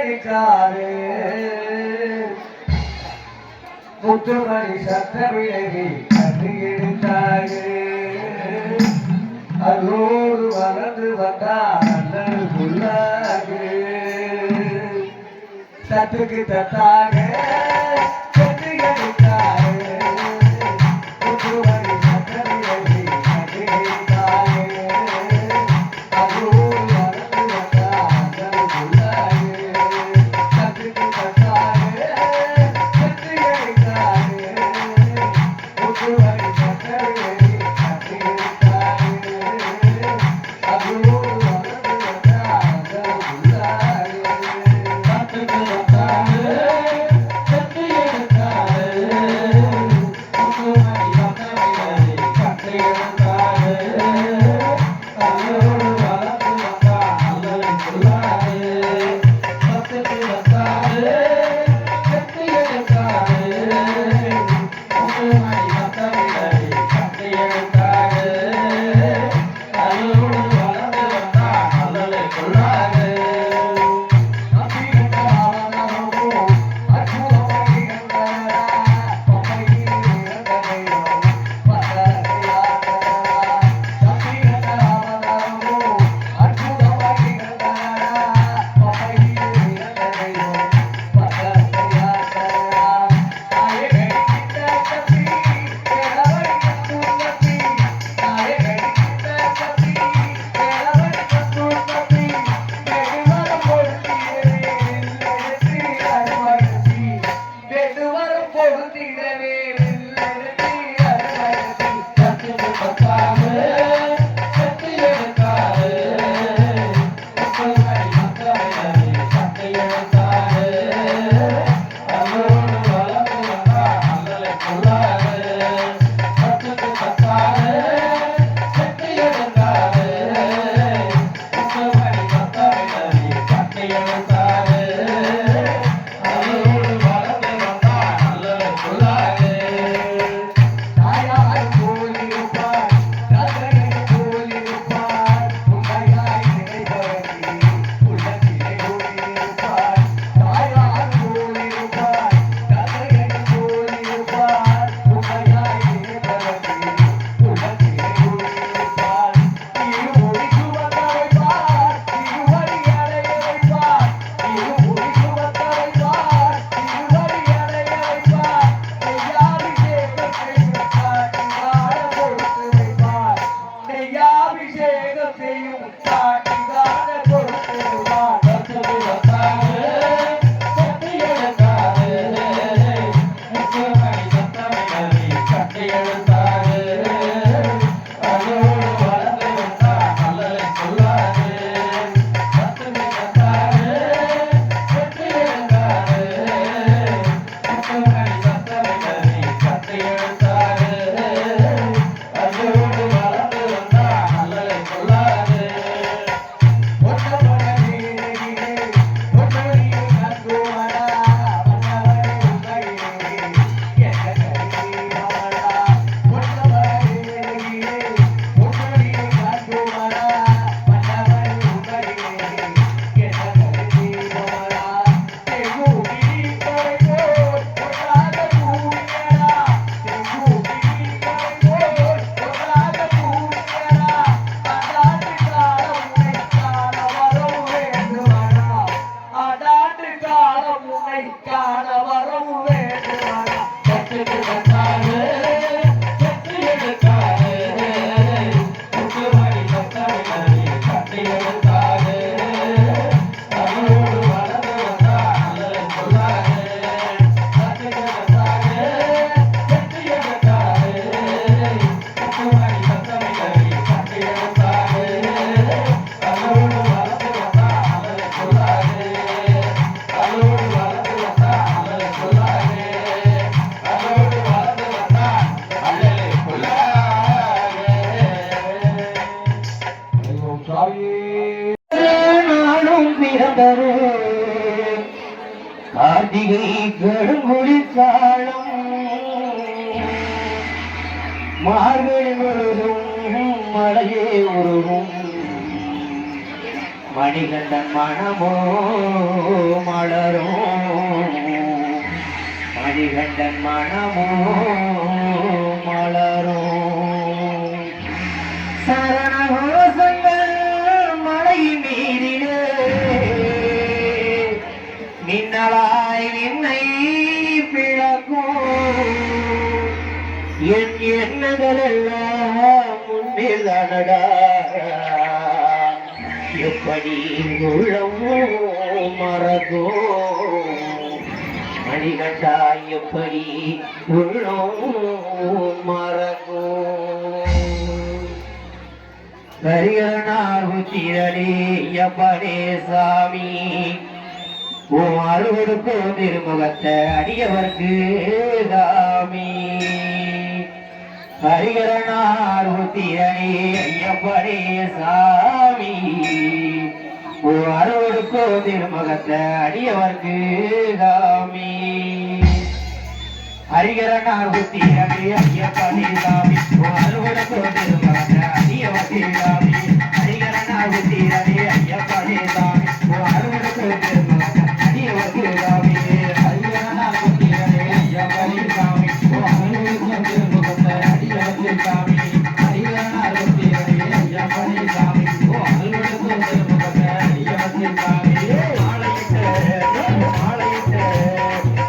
அடிக்காரு முத்துமணி சத்த விலகி கட்டி எடுத்தாரு அதோடு வளர்ந்து வந்தார் புல்லாகு தத்துக்கு தத்தாக கட்டி எடுத்தாரு முத்துமணி சத்த விலகி கட்டி எடுத்தாரு அதோடு வளர்ந்து வந்தார் புல்லாகு தத்துக்கு தத்தாக கட்டி எடுத்தாரு முத்துமணி சத்த விலகி கட்டி எடுத்தாரு அதோடு வளர்ந்து வந்தார் புல்லாகு தத்துக்கு கார்த்திகை கடுமொழி காலம் மார்கழி முழுதும் மழையே உருகும் மணிகண்டன் மனமோ மலரும் மணிகண்டன் மனமோ மலரும் சரணகோசங்கள் மலை மீறிலே மின்னலாய் நின்னை பிழக்கும் என் எண்ணங்கள் எல்லாம் முன்னில் அடடா எப்படி உள்ளமோ மறக்கோ மணிகண்டா எப்படி உள்ளமோ மறக்கோ கரியனார் உச்சிரடே எப்படே சாமி அறுவருக்கோ திருமுகத்தை அடியவர்க்கு சாமி ஹரிகரனார் உத்திரனே ஐயப்படே சாமி அறுவருக்கோ திருமுகத்தை அடியவர்க்கு சாமி ஹரிகரனார் உத்திரனே ஐயப்படே சாமி அறுவருக்கோ திருமுகத்தை அடியவர்க்கு சாமி ஹரிகரனார் உத்திரனே ஐயப்படே சாமி அறுவருக்கோ திருமுகத்தை அடியவர்க்கு சாமி ஹரிகரனார் உத்திரனே ஐயப்படே சாமி அறுவருக்கோ திருமுகத்தை சாமி ஹரிகரனார் உத்திரனே ஐயப்படே சாமி அறுவருக்கோ திருமுகத்தை அடியவர்க்கு சாமி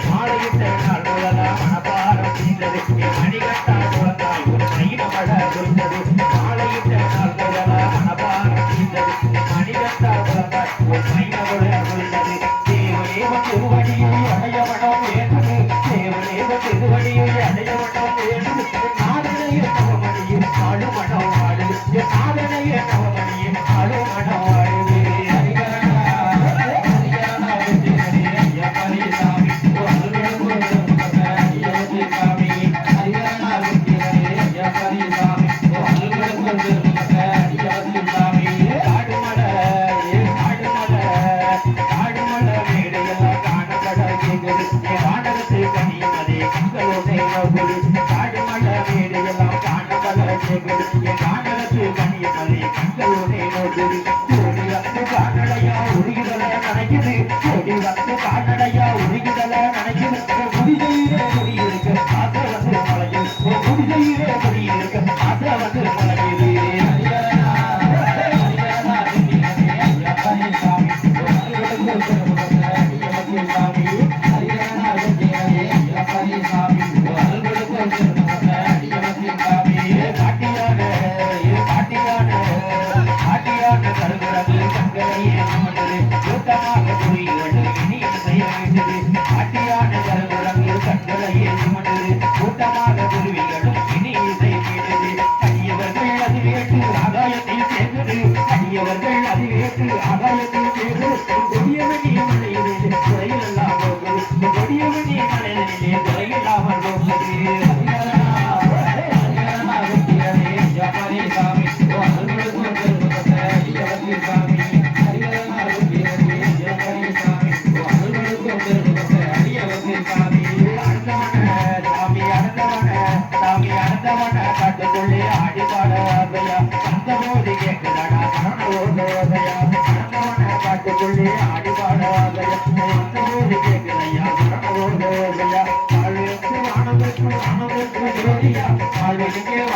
மாலையிட்ட நாள் முதலாம் மனப்பாரம் செய்தது மணிகண்டா குழந்தாய் ஒரு மைனமழ குறித்தது மாலையிட்ட நாள் முதலாம் மனப்பாரம் செய்தது மணிகண்டா குழந்தாய் ஒரு மைனமழ குறித்தது தேவதேவ திருவடியை அடையவனம் வேண்டது தேவதேவ திருவடியை அடையவனம் வேண்டது நாதனைய நவமணியும் ஆளுமணம் ஆடுது நாதனைய நவமணியும் ஆளுமணம் ஆடுது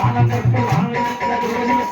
வானம்